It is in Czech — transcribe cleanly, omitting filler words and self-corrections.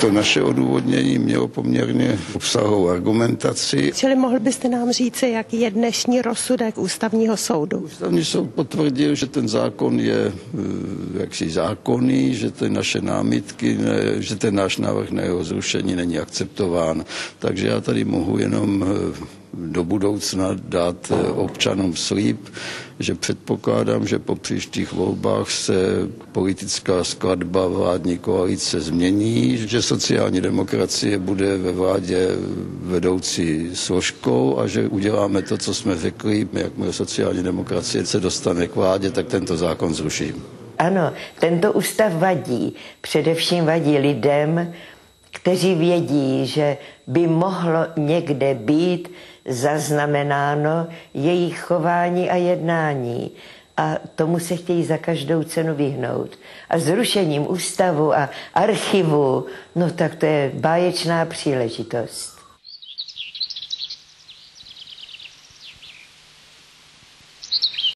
To naše odůvodnění mělo poměrně obsahovou argumentaci. Čili mohl byste nám říci, jaký je dnešní rozsudek Ústavního soudu? Ústavní soud potvrdil, že ten zákon je jaksi zákonný, že ty naše námitky, že ten náš návrh na jeho zrušení není akceptován. Takže já tady mohu jenom do budoucna dát občanům slib, že předpokládám, že po příštích volbách se politická skladba vládní koalice změní, že sociální demokracie bude ve vládě vedoucí složkou a že uděláme to, co jsme řekli, jakmile sociální demokracie se dostane k vládě, tak tento zákon zruším. Ano, tento ústav vadí. Především vadí lidem, kteří vědí, že by mohlo někde být zaznamenáno jejich chování a jednání. A tomu se chtějí za každou cenu vyhnout. A zrušením ústavu a archivu, no tak to je báječná příležitost.